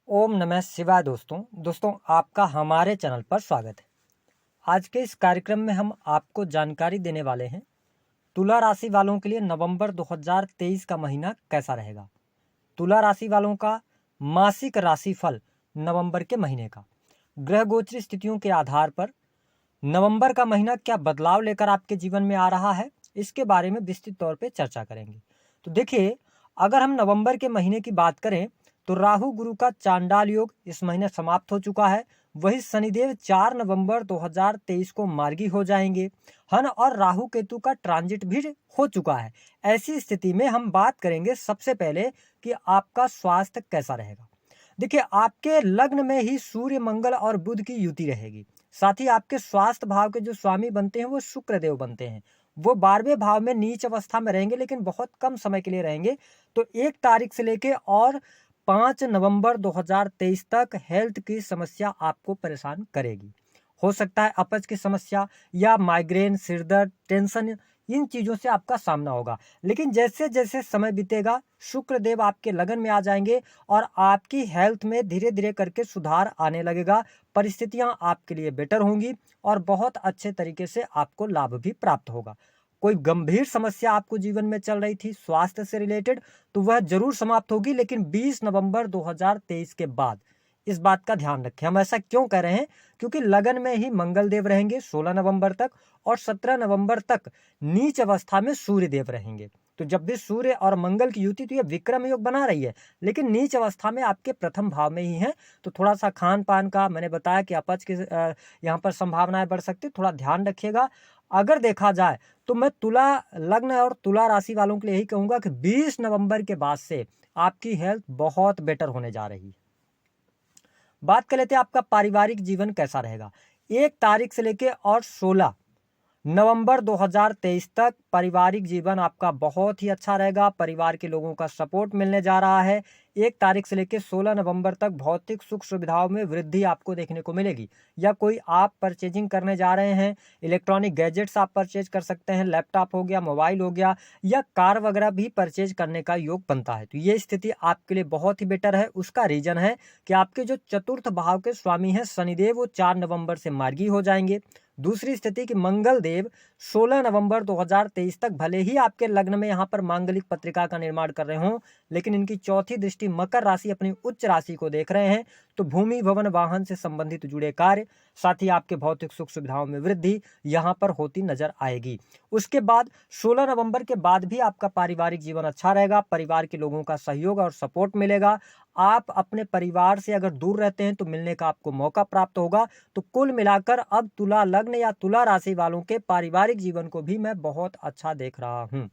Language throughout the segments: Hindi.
ओम नमः शिवाय। दोस्तों आपका हमारे चैनल पर स्वागत है। आज के इस कार्यक्रम में हम आपको जानकारी देने वाले हैं तुला राशि वालों के लिए नवंबर 2023 का महीना कैसा रहेगा। तुला राशि वालों का मासिक राशिफल नवंबर के महीने का ग्रह गोचरी स्थितियों के आधार पर नवंबर का महीना क्या बदलाव लेकर आपके जीवन में आ रहा है, इसके बारे में विस्तृत तौर पे चर्चा करेंगे। तो देखिए, अगर हम नवंबर के महीने की बात करें तो राहु गुरु का चांडाल योग इस महीने समाप्त हो चुका है। वही शनिदेव 4 नवंबर 2023 को मार्गी हो जाएंगे। हन और राहु केतु का ट्रांजिट भी हो चुका है। ऐसी स्थिति में हम बात करेंगे सबसे पहले कि आपका स्वास्थ्य कैसा रहेगा। देखिए, आपके लग्न में ही सूर्य, मंगल और बुध की युति रहेगी। साथ ही आपके स्वास्थ्य भाव के जो स्वामी बनते हैं वो शुक्र देव बनते हैं। वो 12वें भाव में नीच अवस्था में रहेंगे, लेकिन बहुत कम समय के लिए रहेंगे। तो 1 तारीख से लेके और 5 नवंबर 2023 तक हेल्थ की समस्या आपको परेशान करेगी। हो सकता है अपच की समस्या या माइग्रेन, सिरदर्द, टेंशन, इन चीजों से आपका सामना होगा। लेकिन जैसे जैसे समय बीतेगा शुक्र देव आपके लगन में आ जाएंगे और आपकी हेल्थ में धीरे धीरे करके सुधार आने लगेगा। परिस्थितियां आपके लिए बेटर होंगी और बहुत अच्छे तरीके से आपको लाभ भी प्राप्त होगा। कोई गंभीर समस्या आपको जीवन में चल रही थी स्वास्थ्य से रिलेटेड, तो वह जरूर समाप्त होगी, लेकिन 20 नवंबर 2023 के बाद। इस बात का ध्यान रखें। हम ऐसा क्यों कह रहे हैं? क्योंकि लगन में ही मंगल देव रहेंगे 16 नवंबर तक और 17 नवंबर तक नीच अवस्था में सूर्य देव रहेंगे। तो जब भी सूर्य और मंगल की युति, तो ये विक्रम योग बना रही है, लेकिन नीच अवस्था में आपके प्रथम भाव में ही है। तो थोड़ा सा खान पान का, मैंने बताया कि अपच की यहाँ पर संभावनाएं बढ़ सकती है, थोड़ा ध्यान रखिएगा। अगर देखा जाए तो मैं तुला लग्न और तुला राशि वालों के लिए यही कहूंगा कि 20 नवंबर के बाद से आपकी हेल्थ बहुत बेटर होने जा रही है। बात कर लेते हैं आपका पारिवारिक जीवन कैसा रहेगा। 1 तारीख से लेके और 16 नवंबर 2023 तक पारिवारिक जीवन आपका बहुत ही अच्छा रहेगा। परिवार के लोगों का सपोर्ट मिलने जा रहा है। 1 तारीख से लेकर 16 नवंबर तक भौतिक सुख सुविधाओं में वृद्धि आपको देखने को मिलेगी। या कोई आप परचेजिंग करने जा रहे हैं, इलेक्ट्रॉनिक गैजेट्स आप परचेज कर सकते हैं, लैपटॉप हो गया, मोबाइल हो गया, या कार वगैरह भी परचेज करने का योग बनता है। तो ये स्थिति आपके लिए बहुत ही बेटर है। उसका रीजन है कि आपके जो चतुर्थ भाव के स्वामी हैं शनिदेव, वो 4 नवंबर से मार्गी हो जाएंगे। दूसरी स्थिति कि मंगल देव 16 नवंबर 2023 तक भले ही आपके लग्न में यहाँ पर मांगलिक पत्रिका का निर्माण कर रहे हों, लेकिन इनकी चौथी दृष्टि मकर राशि अपनी उच्च राशि को देख रहे हैं। तो भूमि, भवन, वाहन से संबंधित जुड़े कार्य, साथ ही आपके भौतिक सुख सुविधाओं में वृद्धि यहाँ पर होती नजर आएगी। उसके बाद 16 नवंबर के बाद भी आपका पारिवारिक जीवन अच्छा रहेगा। परिवार के लोगों का सहयोग और सपोर्ट मिलेगा। आप अपने परिवार से अगर दूर रहते हैं तो मिलने का आपको मौका प्राप्त होगा। तो कुल मिलाकर अब तुला लग्न या तुला राशि वालों के पारिवारिक जीवन को भी मैं बहुत अच्छा देख रहा हूं।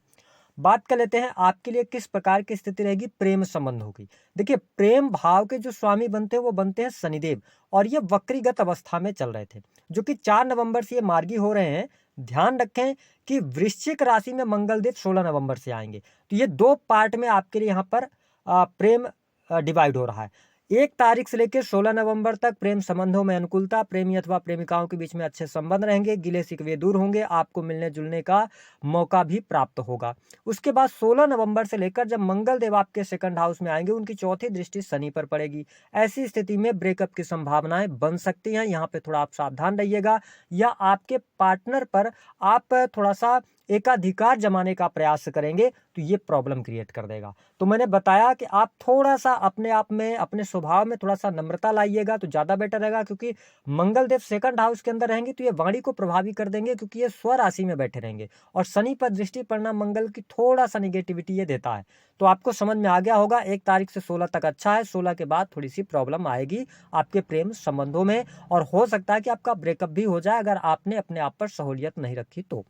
बात कर लेते हैं आपके लिए किस प्रकार की स्थिति रहेगी प्रेम संबंधों की। देखिए, प्रेम भाव के जो स्वामी बनते हैं वो बनते हैं शनिदेव, और ये वक्रीगत अवस्था में चल रहे थे, जो कि 4 नवंबर से ये मार्गी हो रहे हैं। ध्यान रखें कि वृश्चिक राशि में मंगल देव 16 नवंबर से आएंगे। तो ये 2 पार्ट में आपके लिए यहाँ पर प्रेम डिवाइड हो रहा है। 1 तारीख से लेकर 16 नवंबर तक प्रेम संबंधों में अनुकूलता, प्रेमी अथवा प्रेमिकाओं के बीच में अच्छे संबंध रहेंगे, गिले शिकवे दूर होंगे, आपको मिलने जुलने का मौका भी प्राप्त होगा। उसके बाद 16 नवंबर से लेकर जब मंगल देव आपके सेकंड हाउस में आएंगे, उनकी चौथी दृष्टि शनि पर पड़ेगी। ऐसी स्थिति में ब्रेकअप की संभावनाएं बन सकती हैं। यहाँ पे थोड़ा आप सावधान रहिएगा, या आपके पार्टनर पर आप थोड़ा सा एकाधिकार जमाने का प्रयास करेंगे तो ये प्रॉब्लम क्रिएट कर देगा। तो मैंने बताया कि आप थोड़ा सा अपने आप में, अपने स्वभाव में थोड़ा सा नम्रता लाइएगा तो ज्यादा बेटर रहेगा, क्योंकि मंगल देव सेकंड हाउस के अंदर रहेंगे तो ये वाणी को प्रभावी कर देंगे, क्योंकि ये स्व राशि में बैठे रहेंगे और शनि पर दृष्टि पड़ना मंगल की थोड़ा सा निगेटिविटी ये देता है। तो आपको समझ में आ गया होगा। 1 तारीख से 16 तक अच्छा है, 16 के बाद थोड़ी सी प्रॉब्लम आएगी आपके प्रेम संबंधों में, और हो सकता है कि आपका ब्रेकअप भी हो जाए अगर आपने अपने आप पर सहूलियत नहीं रखी तो।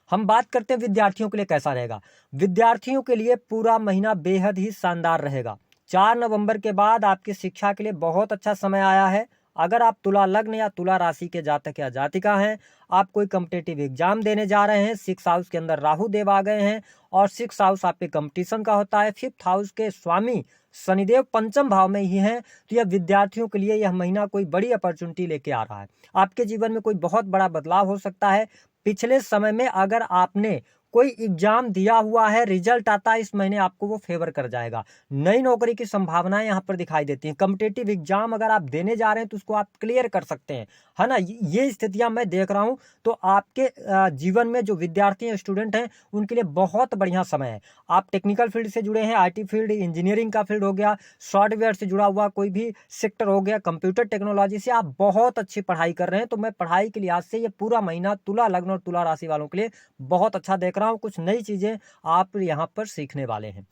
हम बात करते हैं विद्यार्थियों के लिए कैसा रहेगा। विद्यार्थियों के लिए पूरा महीना बेहद ही शानदार रहेगा। 4 नवंबर के बाद आपकी शिक्षा के लिए बहुत अच्छा समय आया है। अगर आप तुला लग्न या तुला राशि के जातक या जातिका हैं, आप कोई कम्पिटेटिव एग्जाम देने जा रहे हैं, 6 हाउस के अंदर राहु देव आ गए हैं और 6 हाउस आपके कंपटीशन का होता है। 5th हाउस के स्वामी शनिदेव पंचम भाव में ही हैं। तो यह विद्यार्थियों के लिए यह महीना कोई बड़ी अपॉर्चुनिटी लेके आ रहा है। आपके जीवन में कोई बहुत बड़ा बदलाव हो सकता है। पिछले समय में अगर आपने कोई एग्जाम दिया हुआ है, रिजल्ट आता है इस महीने, आपको वो फेवर कर जाएगा। नई नौकरी की संभावनाएं यहाँ पर दिखाई देती हैं। कॉम्पिटिटिव एग्जाम अगर आप देने जा रहे हैं तो उसको आप क्लियर कर सकते हैं, है ना। ये स्थितियां मैं देख रहा हूँ। तो आपके जीवन में जो विद्यार्थी हैं, स्टूडेंट हैं, उनके लिए बहुत बढ़िया समय है। आप टेक्निकल फील्ड से जुड़े हैं, IT फील्ड, इंजीनियरिंग का फील्ड हो गया, सॉफ्टवेयर से जुड़ा हुआ कोई भी सेक्टर हो गया, कंप्यूटर टेक्नोलॉजी से आप बहुत अच्छी पढ़ाई कर रहे हैं, तो मैं पढ़ाई के लिहाज से ये पूरा महीना तुला लग्न और तुला राशि वालों के लिए बहुत अच्छा देख रहा हूँ। कुछ नई चीजें आप यहाँ पर सीखने वाले हैं।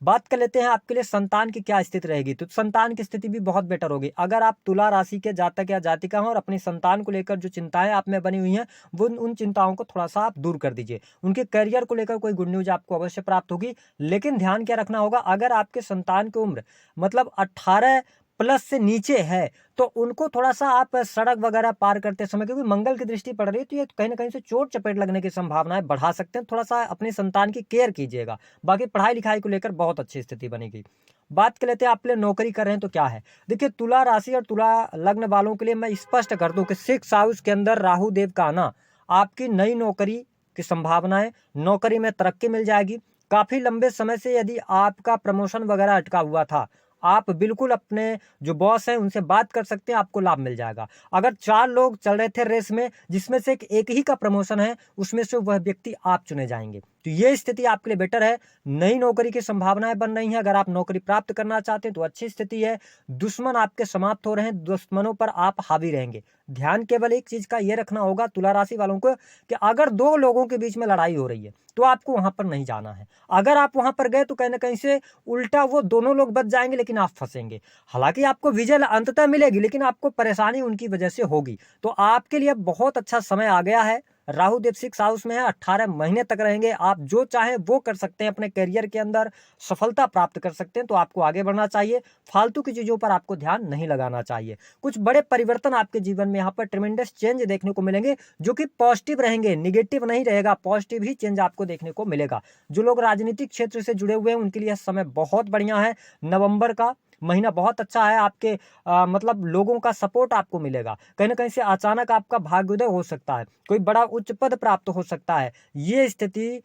बात कर लेते हैं आपके लिए संतान की क्या स्थिति रहेगी। तो संतान की स्थिति भी बहुत बेटर होगी। अगर आप तुला राशि के जातक या जातिका हैं और अपनी संतान को लेकर जो चिंताएं आप में बनी हुई हैं, वो उन चिंताओं को थोड़ा सा आप दूर कर दीजिए। उनके करियर को लेकर कोई गुड न्यूज आपको अवश्य प्राप्त होगी। लेकिन ध्यान क्या रखना होगा, अगर आपके संतान की उम्र मतलब 18 प्लस से नीचे है तो उनको थोड़ा सा आप सड़क वगैरह पार करते समय, क्योंकि मंगल की दृष्टि पड़ रही है, तो ये कहीं ना कहीं से चोट चपेट लगने की संभावनाएं बढ़ा सकते हैं। थोड़ा सा अपने संतान की केयर कीजिएगा। बाकी पढ़ाई लिखाई को लेकर बहुत अच्छी स्थिति बनेगी। बात कर लेते हैं आप नौकरी कर रहे हैं तो क्या है। देखिए, तुला राशि और तुला लग्न वालों के लिए मैं स्पष्ट कर दूं कि 6 हाउस के अंदर राहु देव का आना आपकी नई नौकरी की संभावनाएं, नौकरी में तरक्की मिल जाएगी। काफी लंबे समय से यदि आपका प्रमोशन वगैरह अटका हुआ था, आप बिल्कुल अपने जो बॉस हैं उनसे बात कर सकते हैं, आपको लाभ मिल जाएगा। अगर 4 लोग चल रहे थे रेस में, जिसमें से एक ही का प्रमोशन है, उसमें से वह व्यक्ति आप चुने जाएंगे। तो ये स्थिति आपके लिए बेटर है। नई नौकरी की संभावनाएं बन रही हैं। अगर आप नौकरी प्राप्त करना चाहते हैं तो अच्छी स्थिति है। दुश्मन आपके समाप्त हो रहे हैं, दुश्मनों पर आप हावी रहेंगे। ध्यान केवल एक चीज का ये रखना होगा तुला राशि वालों को कि अगर 2 लोगों के बीच में लड़ाई हो रही है तो आपको वहां पर नहीं जाना है। अगर आप वहां पर गए तो कहीं ना कहीं से उल्टा वो दोनों लोग बच जाएंगे, लेकिन आप फंसेंगे। हालांकि आपको विजय अंततः मिलेगी, लेकिन आपको परेशानी उनकी वजह से होगी। तो आपके लिए बहुत अच्छा समय आ गया है। राहु देव 6 हाउस में है, 18 महीने तक रहेंगे। आप जो चाहें वो कर सकते हैं, अपने करियर के अंदर सफलता प्राप्त कर सकते हैं। तो आपको आगे बढ़ना चाहिए, फालतू की चीजों पर आपको ध्यान नहीं लगाना चाहिए। कुछ बड़े परिवर्तन आपके जीवन में यहाँ पर ट्रेमेंडस चेंज देखने को मिलेंगे, जो कि पॉजिटिव रहेंगे, निगेटिव नहीं रहेगा, पॉजिटिव ही चेंज आपको देखने को मिलेगा। जो लोग राजनीतिक क्षेत्र से जुड़े हुए हैं उनके लिए समय बहुत बढ़िया है। नवंबर का महीना बहुत अच्छा है। आपके मतलब लोगों का सपोर्ट आपको मिलेगा। कहीं ना कहीं से अचानक आपका भाग्योदय हो सकता है, कोई बड़ा उच्च पद प्राप्त हो सकता है। ये स्थिति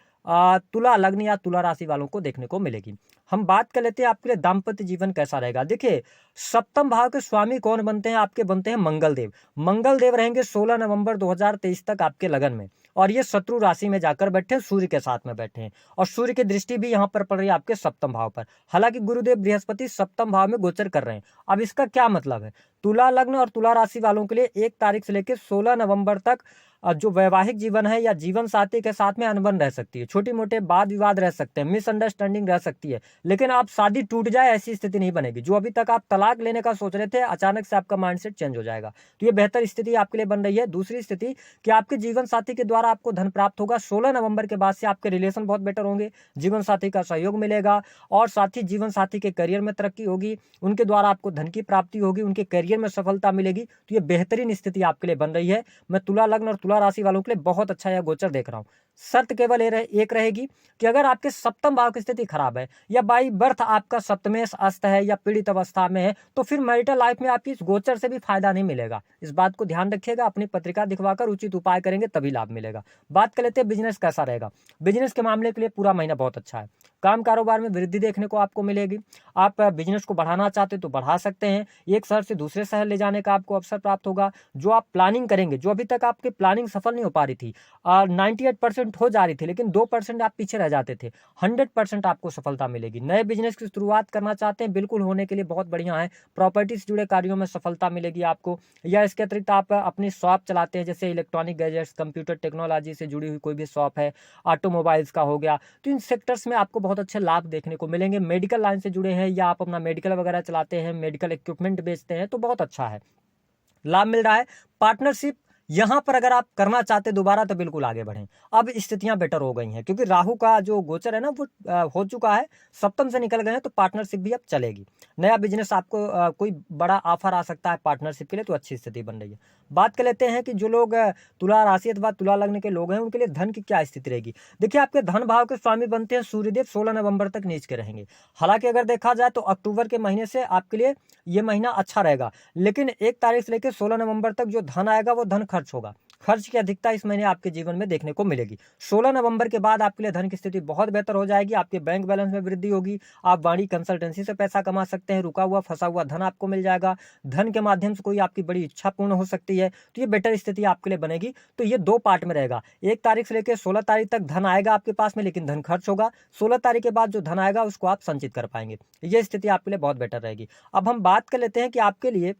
तुला लग्न या तुला राशि वालों को देखने को मिलेगी। हम बात कर लेते हैं आपके लिए दाम्पत्य जीवन कैसा रहेगा। देखिए, सप्तम भाव के स्वामी कौन बनते हैं, आपके बनते हैं मंगल देव। मंगल देव रहेंगे 16 नवंबर 2023 तक आपके लगन में, और ये शत्रु राशि में जाकर बैठे, सूर्य के साथ में बैठे हैं, और सूर्य की दृष्टि भी यहाँ पर पड़ रही है आपके सप्तम भाव पर। हालांकि गुरुदेव बृहस्पति सप्तम भाव में गोचर कर रहे हैं। अब इसका क्या मतलब है, तुला लग्न और तुला राशि वालों के लिए 1 तारीख से लेकर 16 नवंबर तक जो वैवाहिक जीवन है या जीवन साथी के साथ में अनबन रह सकती है, छोटी मोटे वाद विवाद रह सकते हैं, मिसअंडरस्टैंडिंग रह सकती है, लेकिन आप शादी टूट जाए ऐसी स्थिति नहीं बनेगी। जो अभी तक आप तलाक लेने का सोच रहे थे, अचानक से आपका माइंडसेट चेंज हो जाएगा। तो ये बेहतर स्थिति आपके लिए बन रही है। दूसरी स्थिति कि आपके जीवन साथी के द्वारा आपको धन प्राप्त होगा। 16 नवंबर के बाद से आपके रिलेशन बहुत बेटर होंगे, जीवन साथी का सहयोग मिलेगा, और साथ ही जीवन साथी के करियर में तरक्की होगी, उनके द्वारा आपको धन की प्राप्ति होगी, उनके करियर में सफलता मिलेगी। तो ये बेहतरीन स्थिति आपके लिए बन रही है। मैं तुला लग्न और तुला राशि वालों के लिए बहुत अच्छा यह गोचर देख रहा हूं। शर्त केवल एक रहेगी कि अगर आपके सप्तम भाव की स्थिति खराब है, या बाई बर्थ आपका सप्तमेश अस्त है, या पीड़ित अवस्था में है, तो फिर मैरिटल लाइफ में आपकी इस गोचर से भी फायदा नहीं मिलेगा। इस बात को ध्यान रखिएगा। अपनी पत्रिका दिखवाकर उचित उपाय करेंगे तभी लाभ मिलेगा। बात कर लेते हैं बिजनेस कैसा रहेगा। बिजनेस के मामले के लिए पूरा महीना बहुत अच्छा है। काम कारोबार में वृद्धि देखने को आपको मिलेगी। आप बिजनेस को बढ़ाना चाहते हो तो बढ़ा सकते हैं। एक शहर से दूसरे शहर ले जाने का आपको अवसर प्राप्त होगा। जो आप प्लानिंग करेंगे, जो अभी तक आपकी प्लानिंग सफल नहीं हो पा रही थी, 98% हो जा रही थी, लेकिन 2% आप पीछे रह जाते थे, 100% आपको सफलता मिलेगी। नए बिजनेस की शुरुआत करना चाहते हैं, बिल्कुल होने के लिए बहुत बढ़िया है। प्रॉपर्टी से जुड़े कार्यों में सफलता मिलेगी आपको। या इसके अतिरिक्त आप अपनी शॉप चलाते हैं, जैसे इलेक्ट्रॉनिक गैजेट्स, कंप्यूटर टेक्नोलॉजी से जुड़ी हुई कोई भी शॉप है, ऑटोमोबाइल्स का हो गया, तो इन सेक्टर्स में आपको बहुत अच्छे लाभ देखने को मिलेंगे। मेडिकल लाइन से जुड़े हैं, या आप अपना मेडिकल वगैरह चलाते हैं, मेडिकल इक्विपमेंट बेचते हैं, तो बहुत अच्छा है, लाभ मिल रहा है। पार्टनरशिप यहां पर अगर आप करना चाहते दोबारा तो बिल्कुल आगे बढ़ें। अब स्थितियां बेटर हो गई हैं, क्योंकि राहु का जो गोचर है ना वो हो चुका है, सप्तम से निकल गए हैं, तो पार्टनरशिप भी अब चलेगी। नया बिजनेस आपको कोई बड़ा ऑफर आ सकता है पार्टनरशिप के लिए, तो अच्छी स्थिति बन रही है। बात कर लेते हैं कि जो लोग तुला राशि अथवा तुला लग्न के लोग हैं उनके लिए धन की क्या स्थिति रहेगी। देखिए, आपके धन भाव के स्वामी बनते हैं सूर्यदेव, 16 नवंबर तक नीच के रहेंगे। हालांकि अगर देखा जाए तो अक्टूबर के महीने से आपके लिए ये महीना अच्छा रहेगा, लेकिन 1 तारीख से लेकर 16 नवंबर तक जो धन आएगा वो धन खर्च होगा। खर्च की अधिकता इस महीने आपके जीवन में देखने को मिलेगी। 16 नवंबर के बाद आपके लिए धन की स्थिति बहुत बेहतर हो जाएगी। आपके बैंक बैलेंस में वृद्धि होगी। आप वाणी कंसल्टेंसी से पैसा कमा सकते हैं। रुका हुआ फंसा हुआ धन आपको मिल जाएगा। धन के माध्यम से कोई आपकी बड़ी इच्छा पूर्ण हो सकती है, तो ये बेटर स्थिति आपके लिए बनेगी। तो ये 2 पार्ट में रहेगा। 1 तारीख से लेकर 16 तारीख तक धन आएगा आपके पास में, लेकिन धन खर्च होगा। 16 तारीख के बाद जो धन आएगा उसको आप संचित कर पाएंगे। ये स्थिति आपके लिए बहुत बेटर रहेगी। अब हम बात कर लेते हैं कि आपके लिए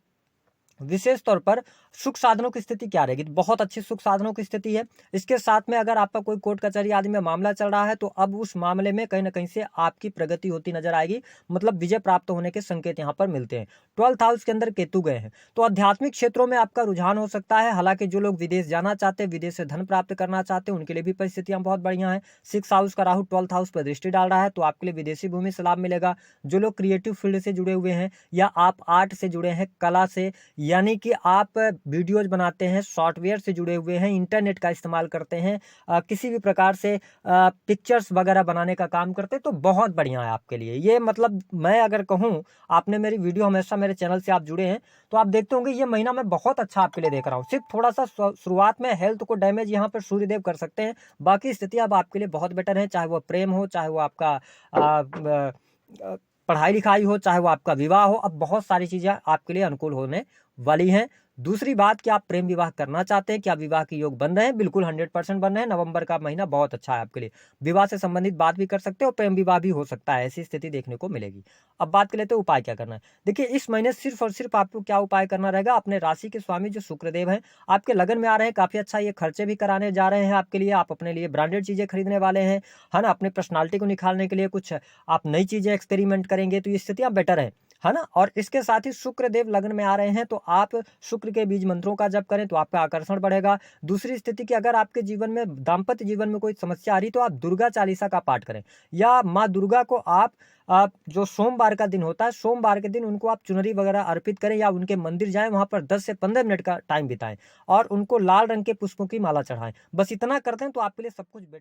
विशेष तौर पर सुख साधनों की स्थिति क्या रहेगी। बहुत अच्छी सुख साधनों की स्थिति है। इसके साथ में अगर आपका कोई कोर्ट कचहरी आदि में मामला चल रहा है तो अब उस मामले में कहीं ना कहीं से आपकी प्रगति होती नजर आएगी, मतलब विजय प्राप्त होने के संकेत यहाँ पर मिलते हैं। 12th हाउस के अंदर केतु गए हैं तो आध्यात्मिक क्षेत्रों में आपका रुझान हो सकता है। हालांकि जो लोग विदेश जाना चाहते हैं, विदेश से धन प्राप्त करना चाहते हैं, उनके लिए भी परिस्थितियां बहुत बढ़िया है। 6th हाउस का राहु 12th हाउस पर दृष्टि डाल रहा है तो आपके लिए विदेशी भूमि से लाभ मिलेगा। जो लोग क्रिएटिव फील्ड से जुड़े हुए हैं या आप आर्ट से जुड़े हैं, कला से, यानी कि आप वीडियोज बनाते हैं, सॉफ्टवेयर से जुड़े हुए हैं, इंटरनेट का इस्तेमाल करते हैं, किसी भी प्रकार से पिक्चर्स वगैरह बनाने का काम करते हैं, तो बहुत बढ़िया है आपके लिए ये। मतलब मैं अगर कहूँ, आपने मेरी वीडियो हमेशा मेरे चैनल से आप जुड़े हैं तो आप देखते होंगे ये महीना मैं बहुत अच्छा आपके लिए देख रहा हूँ। सिर्फ थोड़ा सा शुरुआत में हेल्थ को डैमेज यहाँ पर सूर्यदेव कर सकते हैं, बाकी स्थिति अब आपके लिए बहुत बेटर है। चाहे वो प्रेम हो, चाहे वो आपका पढ़ाई लिखाई हो, चाहे वो आपका विवाह हो, अब बहुत सारी चीजें आपके लिए अनुकूल होने वाली हैं। दूसरी बात कि आप प्रेम विवाह करना चाहते हैं, क्या विवाह के योग बन रहे हैं? बिल्कुल 100% बन रहे हैं। नवंबर का महीना बहुत अच्छा है आपके लिए। विवाह से संबंधित बात भी कर सकते हो, प्रेम विवाह भी हो सकता है, ऐसी स्थिति देखने को मिलेगी। अब बात कर लेते हैं उपाय क्या करना है। देखिए इस महीने सिर्फ और सिर्फ आपको क्या उपाय करना रहेगा, अपने राशि के स्वामी जो शुक्रदेव हैं आपके लगन में आ रहे हैं, काफी अच्छा ये खर्चे भी कराने जा रहे हैं आपके लिए। आप अपने लिए ब्रांडेड चीजें खरीदने वाले हैं, है ना। अपने पर्सनालिटी को निखारने के लिए कुछ आप नई चीजें एक्सपेरिमेंट करेंगे, तो ये स्थितियां बेटर है ना। और इसके साथ ही शुक्र देव लग्न में आ रहे हैं तो आप शुक्र के बीज मंत्रों का जप करें तो आपका आकर्षण बढ़ेगा। दूसरी स्थिति की अगर आपके जीवन में, दाम्पत्य जीवन में कोई समस्या आ रही तो आप दुर्गा चालीसा का पाठ करें, या माँ दुर्गा को आप जो सोमवार का दिन होता है, सोमवार के दिन उनको आप चुनरी वगैरह अर्पित करें, या उनके मंदिर जाएं, वहां पर 10 से 15 मिनट का टाइम बिताएं और उनको लाल रंग के पुष्पों की माला चढ़ाएं। बस इतना करते हैं तो आपके लिए सब कुछ बेटर